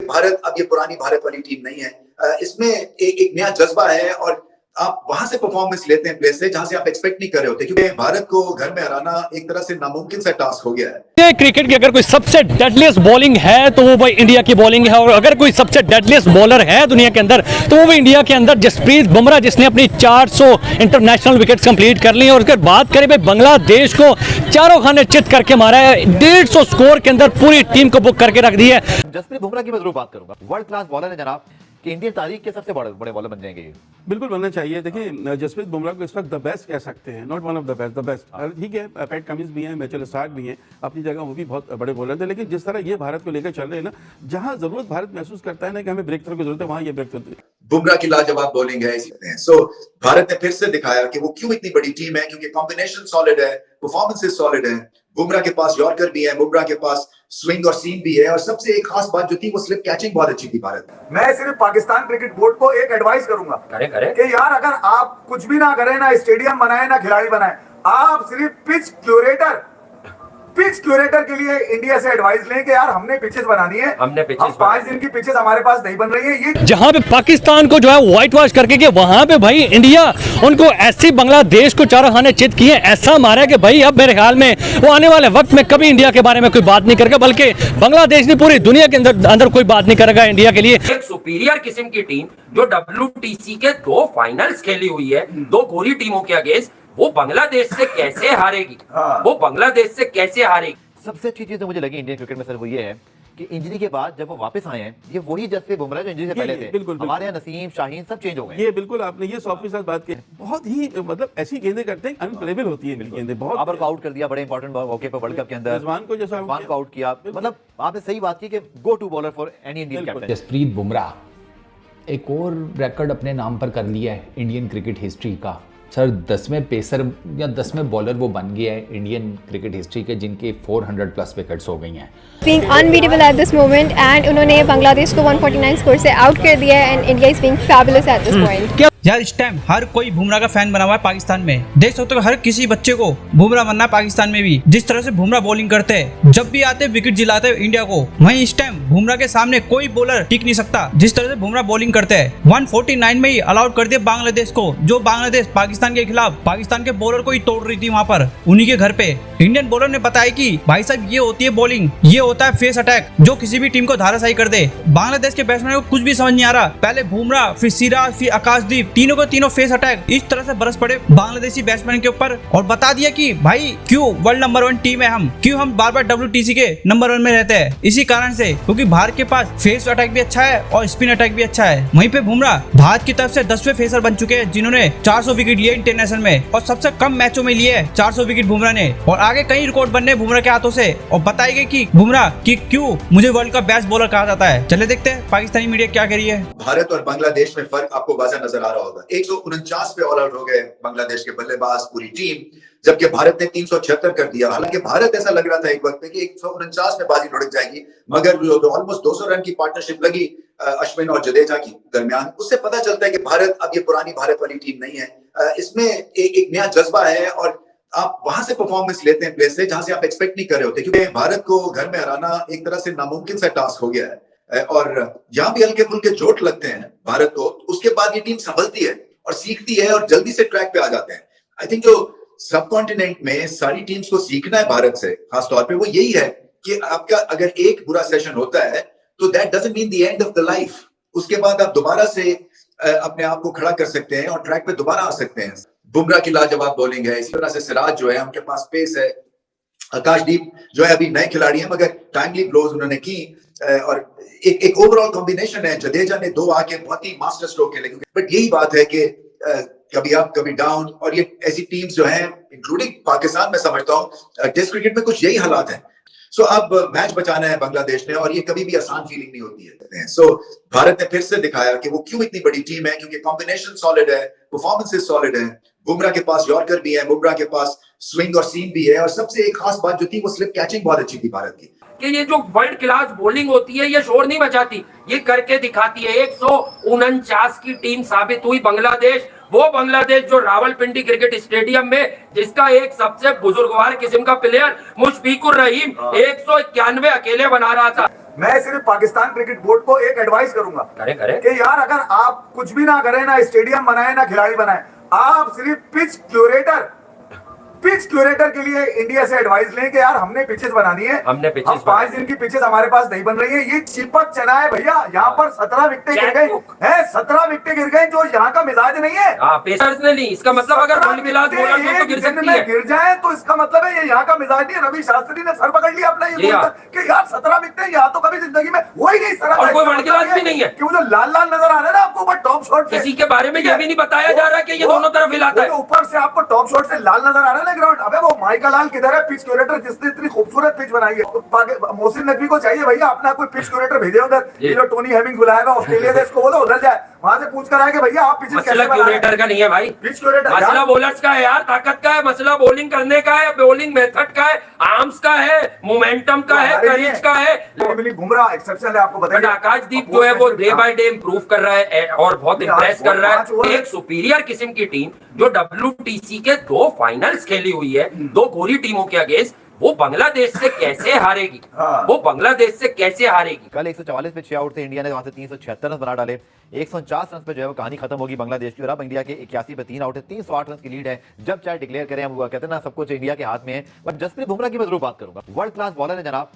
भारत अब ये पुरानी भारत वाली टीम नहीं है। इसमें एक नया जज्बा है और आप वहां से परफॉर्मेंस लेते हैं प्लेस से जहां से आप एक्सपेक्ट नहीं कर रहे होते, क्योंकि भारत को घर में हराना एक तरह से नामुमकिन सा टास्क हो गया है। क्रिकेट की अगर कोई सबसे डेडलीस्ट बॉलिंग है तो वो भाई इंडिया की बॉलिंग है, और अगर कोई सबसे डेडलीस्ट बॉलर है दुनिया के अंदर तो वो भी इंडिया के अंदर जसप्रीत बुमराह, जिसने अपनी 400 इंटरनेशनल विकेट्स कंप्लीट कर ली। और अगर बात करें भाई बांग्लादेश को चारों खाने चित करके मारा है, 150 स्कोर के अंदर पूरी टीम को बुक करके रख दी है। जसप्रीत बुमराह की मैं जरूर बात करूंगा, वर्ल्ड क्लास बॉलर है जनाब, कि इंडियन तारीख के सबसे बड़े बॉलर बन जाएंगे। बिल्कुल बनना चाहिए। देखिए जसप्रीत बुमराह को इस वक्त द बेस्ट कह सकते हैं, not one of the best. ठीक है, पैट कमिंस भी हैं, मिचेल स्टार्क भी हैं, अपनी जगह वो भी बहुत बड़े बॉलर थे, लेकिन जिस तरह ये भारत को लेकर चल रहे हैं ना, जहां जरूरत भारत महसूस करता है ना कि हमें ब्रेक थ्रू की जरूरत है, वहां ये ब्रेक थ्रू है। बुमराह की लाजवाब बॉलिंग है। सो भारत ने फिर से दिखाया कि वो क्यों इतनी बड़ी टीम है, क्योंकि कॉम्बिनेशन सॉलिड है, परफॉर्मेंसेस सॉलिड है। बुमराह के पास यॉर्कर भी है, बुमराह के पास स्विंग और सीम भी है, और सबसे एक खास बात जो थी वो स्लिप कैचिंग बहुत अच्छी थी भारत। मैं सिर्फ पाकिस्तान क्रिकेट बोर्ड को एक एडवाइस करूंगा करे कि यार अगर आप कुछ भी ना करें, ना स्टेडियम बनाए ना खिलाड़ी बनाए, आप सिर्फ पिच क्यूरेटर के लिए इंडिया से एडवाइस लें कि यार हमने पिचेस बनानी है, हमने 5 दिन की पिचेस हमारे पास नहीं बन रही है। ये जहां पे पाकिस्तान को जो है व्हाइट वॉश करके कि वहां पे भाई इंडिया उनको ऐसी बांग्लादेश को चारों खाने चित किए, ऐसा मारा कि भाई अब मेरे ख्याल में वो आने वाले वक्त में कभी इंडिया के बारे में कोई बात नहीं करेगा, बल्कि बांग्लादेश ने पूरी दुनिया के अंदर कोई बात नहीं करेगा इंडिया के लिए। एक सुपीरियर किस्म की टीम जो WTC के 2 फाइनल्स खेली हुई है 2 गोरी टीमों के अगेंस्ट, वो बांग्लादेश से कैसे हारेगी? वो बांग्लादेश से कैसे हारेगी? सबसे अच्छी चीज जो मुझे लगी इंडियन क्रिकेट में सर वो ये है कि इंजरी के बाद जब वो वापस आए हैं, ये वही जसप्रीत बुमराह जो इंजरी से पहले थे। बिल्कुल, हमारे यहाँ नसीम शाहीन सब चेंज हो गए। ये बिल्कुल आपने ये सॉफ्ट के साथ बात की, बहुत ही मतलब ऐसी गेंदें करते हैं, अनप्लेबल होती है गेंदें। बहुत बाबर को आउट कर दिया बड़े इंपॉर्टेंट मौके पर वर्ल्ड कप के अंदर, रिजवान को जैसा रिजवान को आउट किया। मतलब आपने सही बात की कि go to bowler for any Indian captain. Jasprit Bumrah एक और रिकॉर्ड अपने नाम पर कर लिया है इंडियन क्रिकेट हिस्ट्री का। सर 10वें पेसर या 10वें बॉलर वो बन गया है इंडियन क्रिकेट हिस्ट्री के जिनके 400 प्लस विकेट्स हो गई हैं। Being unbeatable at this moment and उन्होंने बांग्लादेश को 149 स्कोर से आउट कर दिया है and India is being fabulous at this point। यार इस टाइम हर कोई बुमराह का फैन बना हुआ है पाकिस्तान में। देख सकते हो हर किसी बच्चे को बुमराह बनना है पाकिस्तान में भी। जिस तरह से बुमराह बॉलिंग करते हैं, जब भी आते विकेट जिलाते हैं इंडिया को, वहीं इस टाइम बुमराह के सामने कोई बॉलर टिक नहीं सकता। जिस तरह से बुमराह बॉलिंग करते हैं, 149 में ही अलाउड कर दिया बांग्लादेश को, जो बांग्लादेश पाकिस्तान के खिलाफ पाकिस्तान के बॉलर को ही तोड़ रही थी वहाँ पर उन्हीं के घर पे। इंडियन बॉलर ने बताया कि भाई साहब ये होती है बॉलिंग, ये होता है फेस अटैक जो किसी भी टीम को धाराशायी कर दे। बांग्लादेश के बैट्समैन को कुछ भी समझ नहीं आ रहा, पहले बुमराह फिर सिराज फिर आकाशदीप, तीनों को तीनों फेस अटैक इस तरह से बरस पड़े बांग्लादेशी बैट्समैन के ऊपर, और बता दिया कि भाई क्यों वर्ल्ड नंबर 1 टीम है हम, क्यों हम बार बार WTC के नंबर 1 में रहते हैं, इसी कारण से क्योंकि भारत के पास फेस अटैक भी अच्छा है और स्पिन अटैक भी अच्छा है। वहीं पे बुमराह भारत की तरफ से 10वें फेसर बन चुके हैं जिन्होंने 400 विकेट लिए इंटरनेशनल में, और सबसे कम मैचों में लिए 400 विकेट बुमराह ने, और आगे कई रिकॉर्ड बनने बुमराह के हाथों से। और बताएंगे कि बुमराह की क्यों मुझे वर्ल्ड का बेस्ट बॉलर कहा जाता है। चले देखते हैं पाकिस्तानी मीडिया क्या कह रही है। भारत और बांग्लादेश में फर्क आपको वाज़ह नजर आ रहा होगा। 149 पे ऑल आउट हो गए बांग्लादेश के बल्लेबाज, पूरी टीम, जबकि भारत ने 376 कर दिया। हालांकि भारत ऐसा लग रहा था एक वक्त पे कि 149 में बाजी लुढ़क जाएगी, मगर ऑलमोस्ट 200 रन की पार्टनरशिप लगी अश्विन और जडेजा की दरमियान, उससे पता चलता है कि भारत अब ये पुरानी भारत वाली टीम नहीं है। इसमें एक नया जज्बा है और आप वहां से परफॉर्मेंस लेते हैं प्लेस से जहां से आप एक्सपेक्ट नहीं कर रहे होते, क्योंकि भारत को घर में हराना एक तरह से नामुमकिन सा टास्क हो गया है। और यहाँ भी हल्के फुल्के चोट लगते हैं भारत को, उसके बाद ये टीम संभलती है और सीखती है और जल्दी से ट्रैक पे आ जाते हैं। आई थिंक जो सब कॉन्टिनेंट में सारी टीम्स को सीखना है भारत से खास तौर पे, वो यही है कि आपका अगर एक बुरा सेशन होता है तो that doesn't mean the end of the life. उसके बाद आप दोबारा से अपने आप को खड़ा कर सकते हैं और ट्रैक पे दोबारा आ सकते हैं। बुमराह की लाजवाब बॉलिंग है, इसी तरह से सिराज जो है उनके पास पेस है, आकाशदीप जो है अभी नए खिलाड़ी हैं मगर टाइमली ब्लोज उन्होंने की, और एक ओवरऑल कॉम्बिनेशन है। जडेजा ने 2 आके बहुत ही मास्टर स्ट्रोक खेले, बट यही बात है कि कभी अप कभी डाउन, और ये ऐसी टीम्स जो हैं इंक्लूडिंग पाकिस्तान में समझता हूँ टेस्ट क्रिकेट में कुछ यही हालात हैं। सो अब मैच बचाना है बांग्लादेश ने, और ये कभी भी आसान फीलिंग नहीं होती है। सो भारत ने फिर से दिखाया कि वो क्यों इतनी बड़ी टीम है, क्योंकि कॉम्बिनेशन सॉलिड है, परफॉर्मेंसेस सॉलिड है। बुमराह के पास यॉर्कर भी है, बुमराह के पापास स्विंग और सीम भी है, और सबसे एक खास बात जो थी वो स्लिप कैचिंग बहुत अच्छी थी भारत की। कि ये जो वर्ल्ड क्लास बॉलिंग होती है ये शोर नहीं मचाती, ये करके दिखाती है। 149 की टीम साबित हुई बांग्लादेश, वो बांग्लादेश जो रावलपिंडी क्रिकेट स्टेडियम में जिसका एक सबसे बुजुर्गवार किस्म का प्लेयर मुशफिकुर रहीम 191 अकेले बना रहा था, मैं सिर्फ पाकिस्तान क्रिकेट बोर्ड को एक एडवाइस करूंगा करें करें कि यार अगर आप कुछ भी ना करें, ना स्टेडियम बनाए ना खिलाड़ी बनाए, आप सिर्फ पिच क्यूरेटर के लिए इंडिया से एडवाइस लें कि यार हमने पिचेस बनानी है। हमने pitches अब 5 दिन की पिचेस हमारे पास नहीं बन रही है। ये चिपक चना है भैया, यहाँ पर 17 विकेटें गिर गई हैं, 17 विकेटें गिर गई जो यहाँ का मिजाज नहीं है। हाँ, पेसर्स ने नहीं, इसका मतलब अगर वर्ल्ड क्लास बॉलर हो तो गिर सकती है। गिर जाए तो इसका मतलब है ये यहाँ का मिजाज नहीं है। रवि शास्त्री ने सर पकड़ लिया अपना, ये बोलकर कि यार 17 विकेटें यहाँ तो कभी जिंदगी में वही नहीं। सर और कोई वर्ल्ड क्लास भी नहीं है कि वो जो लाल लाल नजर आ रहा है ना आपको ऊपर टॉप शॉट, किसी के बारे में ये भी नहीं बताया जा रहा कि ये दोनों तरफ हिलाता है। ऊपर से आपको टॉप शॉट से लाल नजर आ रहा है ना ग्राउंड। अबे वो माइकल लाल किधर है पिच क्यूरेटर जिसने इतनी खूबसूरत पिच बनाई है? तो मोहसिन नकवी को चाहिए भैया अपना कोई पिच क्यूरेटर भेजे उधर। ये जो टोनी हेमिंग बुलाएगा ऑस्ट्रेलिया देश को, बोलो उधर जाए, वहां से पूछ कर आए कि भैया आप पिच मसला क्यूरेटर का नहीं है भाई, पिच क्यूरेटर मसला बॉलर्स का है यार, ताकत का है, मसला बॉलिंग करने का है, बॉलिंग मेथड का है, आर्म्स का है, मोमेंटम का है, करेज का है। बुमराह एक्सेप्शनल है, आपको बताइए। आकाशदीप जो है वो डे बाय डे इंप्रूव कर रहा है और बहुत इंप्रेस कर रहा है। एक सुपीरियर किस्म की टीम जो WTC के 2 फाइनल्स खेली हुई है 2 गोरी टीमों के अगेंस्ट, वो बांग्लादेश से कैसे हारेगी? वो बांग्लादेश से कैसे हारेगी? कल 144 पे 6 आउट थे इंडिया ने, वहां से 376 रन बना डाले। 149 रन पे जो है वो कहानी खत्म होगी बांग्लादेश की। और अब इंडिया के 81 पे 3 आउट है, 308 रन की लीड है। जब चाहे डिक्लेयर करें, हम कहते हैं ना सब कुछ इंडिया के हाथ में है। बट जसप्रीत बुमराह की मैं जरूर बात करूंगा, वर्ल्ड क्लास बॉलर है जनाब,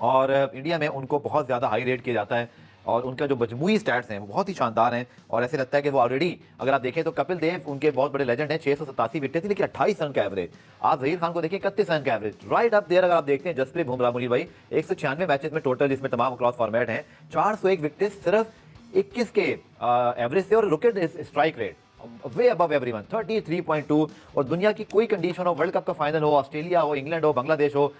और इंडिया में उनको बहुत ज्यादा हाई रेट किया जाता है और उनका जो मजमूई स्टैट्स हैं वो बहुत ही शानदार हैं। और ऐसे लगता है कि वो ऑलरेडी, अगर आप देखें तो कपिल देव उनके बहुत बड़े लेजेंड हैं, 687 विकेट थी लेकिन 28 रन का एवरेज। आप जहीर खान को देखिए 31 रन का एवरेज, राइट अप देयर। अगर आप देखते हैं जसप्रीत बुमराह मुनीर भाई 196 मैचेस में टोटल, जिसमें तमाम क्रॉस फॉर्मेट हैं, 401 विकेट सिर्फ 21 के एवरेज से, और विकेट स्ट्राइक रेट वे अबव एवरीवन 33.2। और दुनिया की कोई कंडीशन हो, वर्ल्ड कप का फाइनल हो, ऑस्ट्रेलिया हो, इंग्लैंड हो, बांग्लादेश हो,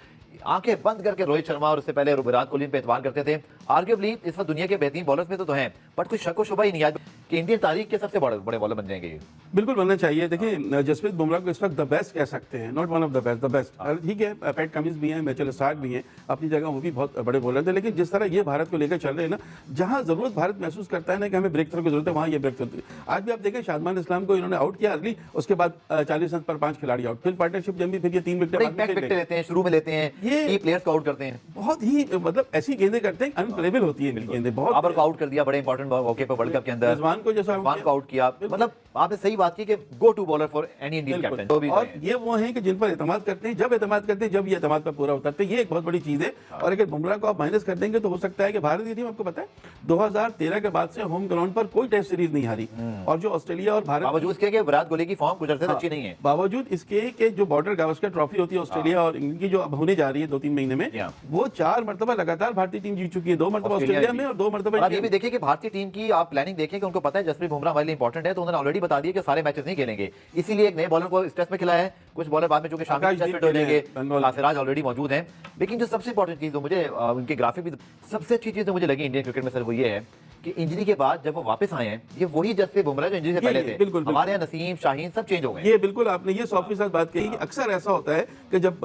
आंखें बंद करके रोहित शर्मा और उससे पहले विराट कोहली पे एतबार करते थे। आर्ग्यूबली इस वक्त दुनिया के बेहतरीन बॉलर्स में तो हैं, बट कोई शक व शुबा ही नहीं आज कि इंडियन तारीख के सबसे बड़े बॉलर बन जाएंगे ये। बिल्कुल बनना चाहिए। देखिए जसप्रीत बुमराह को इस वक्त द बेस्ट कह सकते हैं, not one of the best, the best. ठीक है, पैट कमिंस भी हैं, मिचेल स्टार्क भी हैं, अपनी जगह वो भी बहुत बड़े बॉलर थे। लेकिन जिस तरह ये भारत को लेकर चल रहे हैं ना, जहां जरूरत भारत महसूस करता है ना कि हमें ब्रेक थ्रू की जरूरत है, वहां ये ब्रेक थ्रू। आज भी आप देखें शादमान इस्लाम को इन्होंने आउट किया अर्ली, उसके बाद 40 रन पर 5 खिलाड़ी आउट, फिर पार्टनरशिप जमी, फिर ये 3 विकेट लेते हैं, शुरू में लेते हैं, ये प्लेयर्स को आउट करते हैं। बहुत ही मतलब ऐसी गेंदें करते हैं, अनप्लेबल होती है इनकी गेंदें। बहुत बाबर को आउट कर दिया बड़े इंपॉर्टेंट मौके पर वर्ल्ड कप के अंदर, रिजवान को जैसा आउट किया। मतलब आपने सही बात की कि go to bowler for any Indian captain. और ये वो हैं कि जिन पर एतमाद करते हैं, जब एतमाद करते हैं, जब ये एतमाद पर पूरा उतरते हैं, ये एक बहुत बड़ी चीज है। और अगर बुमराह को आप माइनस कर देंगे तो हो सकता है कि भारत की टीम, आपको पता है 2013 के बाद से होम ग्राउंड पर कोई टेस्ट सीरीज नहीं हारी। और जो ऑस्ट्रेलिया और भारत, बावजूद इसके कि विराट कोहली की फॉर्म कुछ अर्से अच्छी नहीं है, बावजूद इसके कि जो बॉर्डर गावस्कर ट्रॉफी होती है ऑस्ट्रेलिया और इंग्लैंड की, जो अब होने जा रही है 2-3 महीने में, वो 4 मरतबा लगातार भारतीय टीम जीत चुकी है, 2 मरतबा ऑस्ट्रेलिया में और 2 मरतबा। आप ये भी देखिए कि भारतीय टीम की आप प्लानिंग देखें कि उनको पता है जसप्रीत बुमराह हमारे लिए इंपॉर्टेंट है, तो उन्होंने ऑलरेडी बता दिया कि सारे मैचेस नहीं खेलेंगे, इसीलिए एक नए बॉलर को टेस्ट में खिलाया है। कुछ बॉलर बाद में जो कि शामिल खेलेंगे, सिराज ऑलरेडी मौजूद हैं। लेकिन जो सबसे इंपॉर्टेंट चीज, मुझे उनके ग्राफिक भी सबसे अच्छी चीज मुझे लगी इंडियन क्रिकेट में सर, वो ये है कि इंजरी के बाद जब वो वापस आए हैं, ये वही जसप्रीत बुमराह जो इंजरी से पहले थे। बिल्कुल, हमारे यहाँ नसीम, शाहीन सब चेंज हो गए। ये बिल्कुल आपने ये 100% बात कही कि अक्सर ऐसा होता है कि जब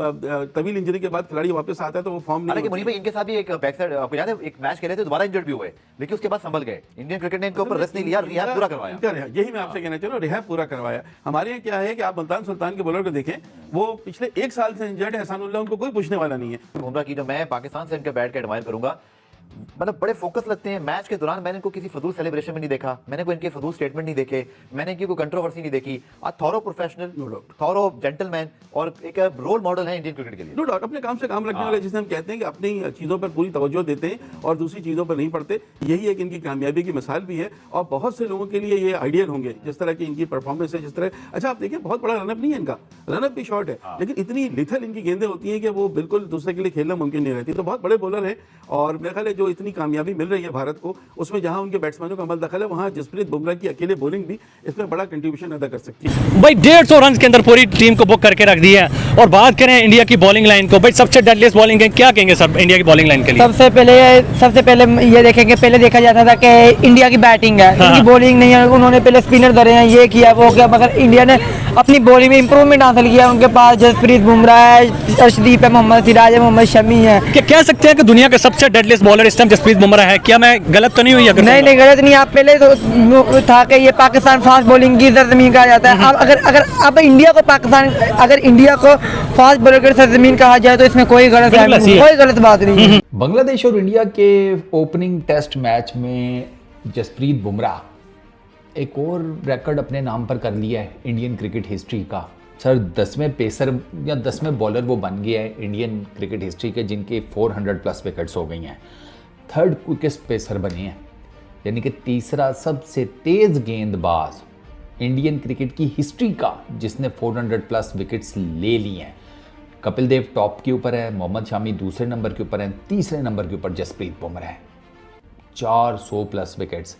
तवील इंजरी के बाद खिलाड़ी वापस आता है तो वो फॉर्म नहीं। हालांकि मुनीर भाई इनके साथ भी एक बैक साइड, आपको याद है एक मैच खेले थे, दोबारा इंजर्ड भी हुए, लेकिन उसके बाद संभल गए। इंडियन क्रिकेट ने इनके ऊपर रेस्ट नहीं लिया, रिहैब पूरा करवाया। यही मैं आपसे कहना चाह रहा हूं, रिहैब पूरा करवाया। हमारे यहाँ क्या है कि आप मुल्तान सुल्तान के बॉलर को देखें, वो पिछले 1 साल से इंजर्ड है, एहसानुल्लाह उनको कोई पूछने वाला नहीं है। बुमराह की जो मैं पाकिस्तान से इनका बैट का एडमायर करूंगा, मतलब बड़े फोकस लगते हैं मैच के दौरान। मैंने इनको किसी फजूल सेलिब्रेशन में नहीं देखा, मैंने कोई इनके फजूल स्टेटमेंट नहीं देखे, मैंने इनकी कोई कंट्रोवर्सी नहीं देखी। थॉरो प्रोफेशनल, थॉरो जेंटलमैन और एक रोल मॉडल है इंडियन क्रिकेट के लिए। नो डाउट, अपने काम से काम रखने वाले, जिसे हम कहते हैं कि अपनी चीज़ों पर पूरी तवज्जो देते हैं और दूसरी चीज़ों पर नहीं पड़ते, यही एक इनकी कामयाबी की मिसाल भी है। और बहुत से लोगों के लिए ये आइडियल होंगे जिस तरह की इनकी परफॉर्मेंस है, जिस तरह। अच्छा आप देखिए, बहुत बड़ा रनअप नहीं है इनका, रनअप भी शॉर्ट है, लेकिन इतनी लिथल इनकी गेंदें होती हैं कि वो बिल्कुल दूसरे के लिए खेलना मुमकिन नहीं रहती। तो बहुत बड़े बॉलर हैं और मेरे ख्याल है जो इतनी कामयाबी मिल रही है भारत को, उसमें जहां उनके बैट्समैनों का अमल दखल है, वहां जसप्रीत बुमराह की अकेले बॉलिंग भी इसमें बड़ा कंट्रीब्यूशन अदा कर सकती है। भाई 150 रन के अंदर पूरी टीम को बुक करके रख दिया है। और बात करें इंडिया की बॉलिंग लाइन को, भाई सबसे डेडलीस्ट बॉलिंग है, क्या कहेंगे सर इंडिया की बॉलिंग लाइन के लिए? सबसे पहले ये देखेंगे, पहले देखा जाता था कि इंडिया की बैटिंग है, इनकी बॉलिंग नहीं है। उन्होंने पहले स्पिनर धरे हैं, ये किया वो किया, मगर इंडिया ने अपनी बॉलिंग में इंप्रूवमेंट हासिल किया। उनके पास जसप्रीत बुमराह है, अर्शदीप है, मोहम्मद सिराज है, मोहम्मद शमी है। क्या कह सकते हैं कि दुनिया के सबसे डेडलीस्ट बॉलर बॉलर इस टाइम जसप्रीत बुमराह है, क्या मैं गलत तो नहीं हुई अगर? नहीं गलत नहीं, आप पहले तो था कि ये पाकिस्तान फास्ट बॉलिंग की सरजमीन कहा जाता है। अब अगर अब इंडिया को पाकिस्तान, अगर इंडिया को फास्ट बॉलर की सरजमीन कहा जाए तो इसमें कोई गलत बात नहीं है। बांग्लादेश और इंडिया के ओपनिंग टेस्ट मैच में जसप्रीत बुमराह एक और रिकॉर्ड अपने नाम पर कर लिया है इंडियन क्रिकेट हिस्ट्री का। सर 10वें पेसर या 10वें बॉलर वो बन गया है इंडियन क्रिकेट हिस्ट्री के जिनके 400 प्लस विकेट्स हो गई हैं। थर्ड क्विकेस्ट पेसर बने हैं, यानी कि तीसरा सबसे तेज़ गेंदबाज इंडियन क्रिकेट की हिस्ट्री का जिसने 400 प्लस विकेट्स ले ली हैं। कपिल देव टॉप के ऊपर है, मोहम्मद शामी दूसरे नंबर के ऊपर है, तीसरे नंबर के ऊपर जसप्रीत बुमराह है, 400 प्लस विकेट्स।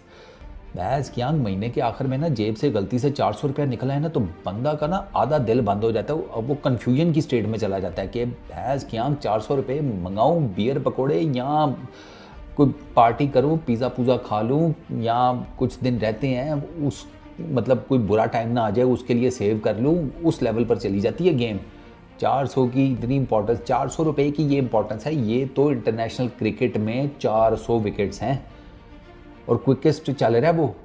बैस कियांग महीने के आखिर में ना जेब से गलती से 400 रुपया निकला है ना तो बंदा का ना आधा दिल बंद हो जाता है। अब वो कन्फ्यूजन की स्टेट में चला जाता है कि बैस कियांग 400 रुपये मंगाऊँ बियर पकौड़े या कोई पार्टी करूँ, पिज़्ज़ा पुज़ा खा लूँ, या कुछ दिन रहते हैं उस मतलब कोई बुरा टाइम ना आ जाए उसके लिए सेव कर लूँ, उस लेवल पर चली जाती है गेम। 400 की इतनी इंपॉर्टेंस, 400 रुपये की ये इंपॉर्टेंस है। ये तो इंटरनेशनल क्रिकेट में 400 विकेट्स हैं और क्विकेस्ट चल रहा है वो।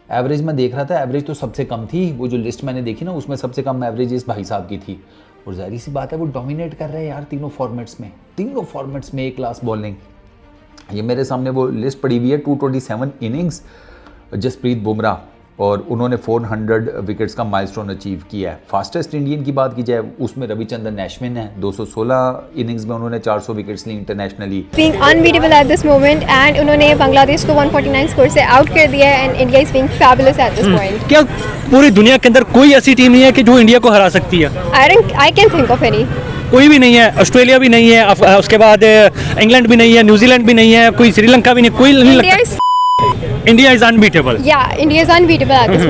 एवरेज में देख रहा था, एवरेज तो सबसे कम थी, वो जो लिस्ट मैंने देखी ना उसमें सबसे कम एवरेज इस भाई साहब की थी। और जाहिर सी बात है वो डोमिनेट कर रहे हैं यार तीनों फॉर्मेट्स में एक क्लास बॉलिंग। ये मेरे सामने वो लिस्ट पड़ी हुई है, 227 इनिंग्स जसप्रीत बुमराह, और उन्होंने 400 विकेट्स का माइलस्टोन अचीव किया है। फास्टेस्ट इंडियन की बात की जाए उसमें रविचंद्रन अश्विन है, 216 इनिंग्स में उन्होंने 400 विकेट्स ली internationally. Being unbeatable at this moment and उन्होंने बांग्लादेश को 149 स्कोर से आउट कर दिया है and India is being fabulous at this point. क्या पूरी दुनिया के अंदर कोई ऐसी टीम नहीं है कि जो इंडिया को हरा सकती है? I can think of any. कोई भी नहीं है, ऑस्ट्रेलिया भी नहीं है, उसके बाद इंग्लैंड भी नहीं है, न्यूजीलैंड भी नहीं है, कोई श्रीलंका भी नहीं, कोई नहीं लगता। India is unbeatable. Yeah, India is unbeatable at this moment.